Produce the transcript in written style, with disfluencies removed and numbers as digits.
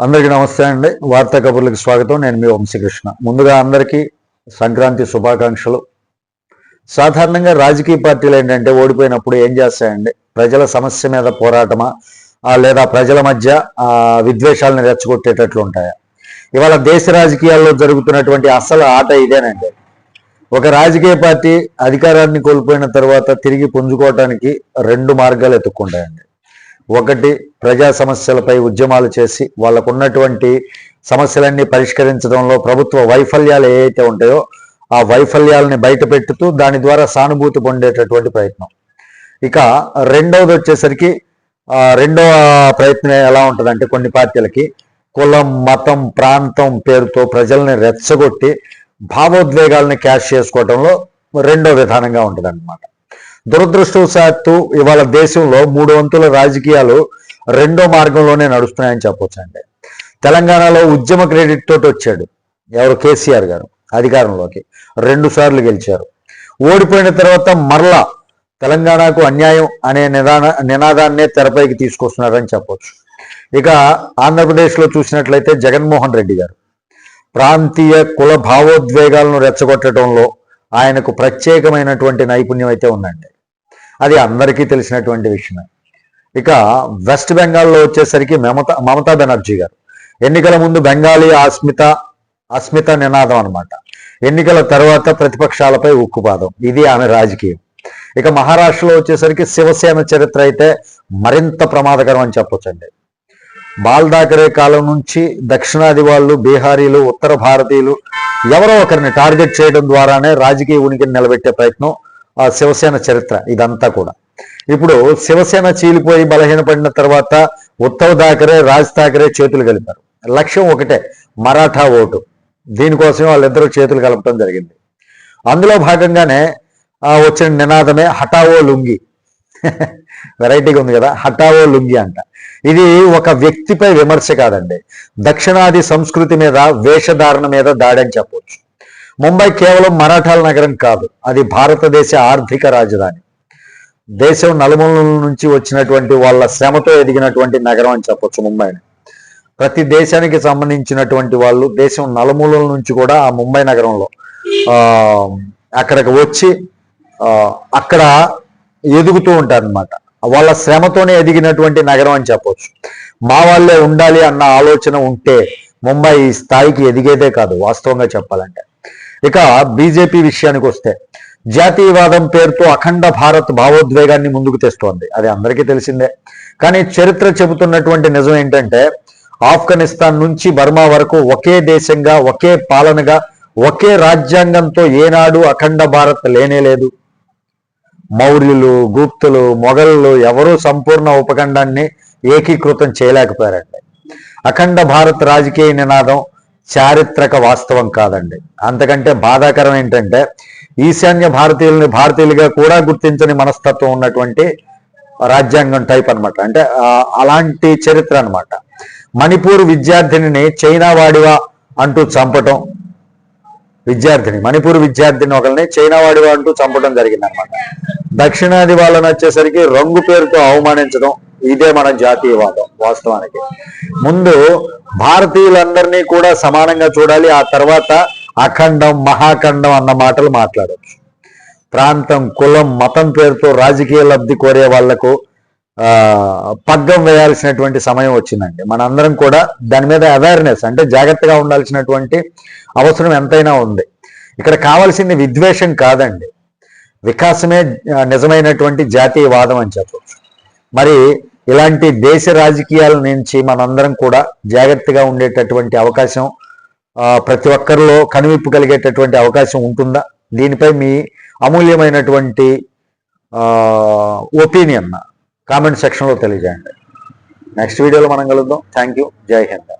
అందరికీ నమస్తే అండి. వార్తా కబుర్లకు స్వాగతం. నేను మీ వంశీకృష్ణ. ముందుగా అందరికీ సంక్రాంతి శుభాకాంక్షలు. సాధారణంగా రాజకీయ పార్టీలు ఏంటంటే ఓడిపోయినప్పుడు ఏం చేస్తాయండి, ప్రజల సమస్య మీద పోరాటమా లేదా ప్రజల మధ్య విద్వేషాలను రెచ్చగొట్టేటట్లు ఉంటాయా? ఇవాళ దేశ రాజకీయాల్లో జరుగుతున్నటువంటి అసలు ఆట ఇదేనండి. ఒక రాజకీయ పార్టీ అధికారాన్ని కోల్పోయిన తర్వాత తిరిగి పుంజుకోవటానికి రెండు మార్గాలు ఎత్తుక్కుంటాయండి. ఒకటి, ప్రజా సమస్యలపై ఉద్యమాలు చేసి వాళ్ళకు ఉన్నటువంటి సమస్యలన్నీ పరిష్కరించడంలో ప్రభుత్వ వైఫల్యాలు ఏవైతే ఉంటాయో ఆ వైఫల్యాలని బయట పెట్టుతూ దాని ద్వారా సానుభూతి పొందేటటువంటి ప్రయత్నం. ఇక రెండవది వచ్చేసరికి రెండవ ప్రయత్నం ఎలా ఉంటుందంటే, కొన్ని పార్టీలకి కులం, మతం, ప్రాంతం పేరుతో ప్రజల్ని రెచ్చగొట్టి భావోద్వేగాలని క్యాష్ చేసుకోవడంలో రెండో విధానంగా ఉంటుంది అన్నమాట. దురదృష్టవశాత్తు ఇవాళ దేశంలో 3/4 రాజకీయాలు రెండో మార్గంలోనే నడుస్తున్నాయని చెప్పొచ్చండి. తెలంగాణలో ఉద్యమ క్రెడిట్ తోటి వచ్చాడు ఎవరు, కేసీఆర్ గారు అధికారంలోకి 2 సార్లు గెలిచారు. ఓడిపోయిన తర్వాత మరలా తెలంగాణకు అన్యాయం అనే నినాదాన్నే తెరపైకి తీసుకొస్తున్నారని చెప్పొచ్చు. ఇక ఆంధ్రప్రదేశ్లో చూసినట్లయితే జగన్మోహన్ రెడ్డి గారు ప్రాంతీయ కుల భావోద్వేగాలను రెచ్చగొట్టడంలో ఆయనకు ప్రత్యేకమైనటువంటి నైపుణ్యం అయితే ఉందండి. అది అందరికీ తెలిసినటువంటి విషయమే. ఇక వెస్ట్ బెంగాల్లో వచ్చేసరికి మమతా బెనర్జీ గారు ఎన్నికల ముందు బెంగాలీ అస్మిత నినాదం అనమాట. ఎన్నికల తర్వాత ప్రతిపక్షాలపై ఉక్కుపాదం, ఇది ఆమె రాజకీయం. ఇక మహారాష్ట్రలో వచ్చేసరికి శివసేన చరిత్ర అయితే మరింత ప్రమాదకరం అని చెప్పొచ్చండి. బాల్ ఠాకరే కాలం నుంచి దక్షిణాది వాళ్ళు, బీహారీలు, ఉత్తర భారతీయులు ఎవరో ఒకరిని టార్గెట్ చేయడం ద్వారానే రాజకీయ ఉనికిని నిలబెట్టే ప్రయత్నం ఆ శివసేన చరిత్ర ఇదంతా కూడా. ఇప్పుడు శివసేన చీలిపోయి బలహీనపడిన తర్వాత ఉద్ధవ్ ఠాకరే, రాజ్ ఠాకరే చేతులు కలిపారు. లక్ష్యం ఒకటే, మరాఠా ఓటు. దీనికోసమే వాళ్ళిద్దరూ చేతులు కలపడం జరిగింది. అందులో భాగంగానే వచ్చిన నినాదమే హటావో లుంగి. వెరైటీగా ఉంది కదా, హటావో లుంగి అంట. ఇది ఒక వ్యక్తిపై విమర్శ కాదండి, దక్షిణాది సంస్కృతి మీద, వేషధారణ మీద దాడని చెప్పవచ్చు. ముంబై కేవలం మరాఠాల నగరం కాదు, అది భారతదేశ ఆర్థిక రాజధాని. దేశం నలుమూలల నుంచి వచ్చినటువంటి వాళ్ళ శ్రమతో ఎదిగినటువంటి నగరం అని చెప్పొచ్చు ముంబైని. ప్రతి దేశానికి సంబంధించినటువంటి వాళ్ళు దేశం నలుమూలల నుంచి కూడా ఆ ముంబై నగరంలో అక్కడికి వచ్చి అక్కడ ఎదుగుతూ ఉంటారనమాట. వాళ్ళ శ్రమతోనే ఎదిగినటువంటి నగరం అని చెప్పొచ్చు. మా వాళ్ళే ఉండాలి అన్న ఆలోచన ఉంటే ముంబై ఈ స్థాయికి ఎదిగేదే కాదు వాస్తవంగా చెప్పాలంటే. ఇక బీజేపీ విషయానికి వస్తే, జాతీయవాదం పేరుతో అఖండ భారత్ భావోద్వేగాన్ని ముందుకు తెస్తోంది, అది అందరికీ తెలిసిందే. కానీ చరిత్ర చెబుతున్నటువంటి నిజం ఏంటంటే, ఆఫ్ఘనిస్తాన్ నుంచి బర్మా వరకు ఒకే దేశంగా, ఒకే పాలనగా, ఒకే రాజ్యాంగంతో ఏనాడు అఖండ భారత్ లేనేలేదు. మౌర్యులు, గుప్తులు, మొఘలులు ఎవరూ సంపూర్ణ ఉపఖండాన్ని ఏకీకృతం చేయలేకపోయారండి. అఖండ భారత్ రాజకీయ నినాదం చారిత్రక వాస్తవం కాదండి. అంతకంటే బాధాకరం ఏంటంటే, ఈశాన్య భారతీయుల్ని భారతీయులుగా కూడా గుర్తించని మనస్తత్వం ఉన్నటువంటి రాజ్యాంగం టైప్ అనమాట. అంటే అలాంటి చరిత్ర అనమాట. మణిపూర్ విద్యార్థినిని చైనా వాడివా అంటూ చంపటం, మణిపూర్ విద్యార్థిని ఒకరిని చైనా వాడివా అంటూ చంపడం జరిగిందనమాట. దక్షిణాది వాళ్ళని వచ్చేసరికి రంగు పేరుతో అవమానించడం, ఇదే మన జాతీయవాదం. వాస్తవానికి ముందు భారతీయులందరినీ కూడా సమానంగా చూడాలి, ఆ తర్వాత అఖండం, మహాఖండం అన్న మాటలు మాట్లాడవచ్చు. ప్రాంతం, కులం, మతం పేరుతో రాజకీయ లబ్ధి కోరే వాళ్లకు పగ్గం వేయాల్సినటువంటి సమయం వచ్చిందండి. మనందరం కూడా దాని మీద అవేర్నెస్, అంటే జాగ్రత్తగా ఉండాల్సినటువంటి అవసరం ఎంతైనా ఉంది. ఇక్కడ కావాల్సింది విద్వేషం కాదండి, వికాసమే నిజమైనటువంటి జాతీయవాదం అని చెప్పవచ్చు. మరి ఇలాంటి దేశ రాజకీయాల నుంచి మనందరం కూడా జాగ్రత్తగా ఉండేటటువంటి అవకాశం ప్రతి ఒక్కరిలో కనువిప్పు కలిగేటటువంటి అవకాశం ఉంటుందా? దీనిపై మీ అమూల్యమైనటువంటి ఒపీనియన్ కామెంట్ సెక్షన్లో తెలియజేయండి. నెక్స్ట్ వీడియోలో మనం కలుద్దాం. Thank you. జై హింద్.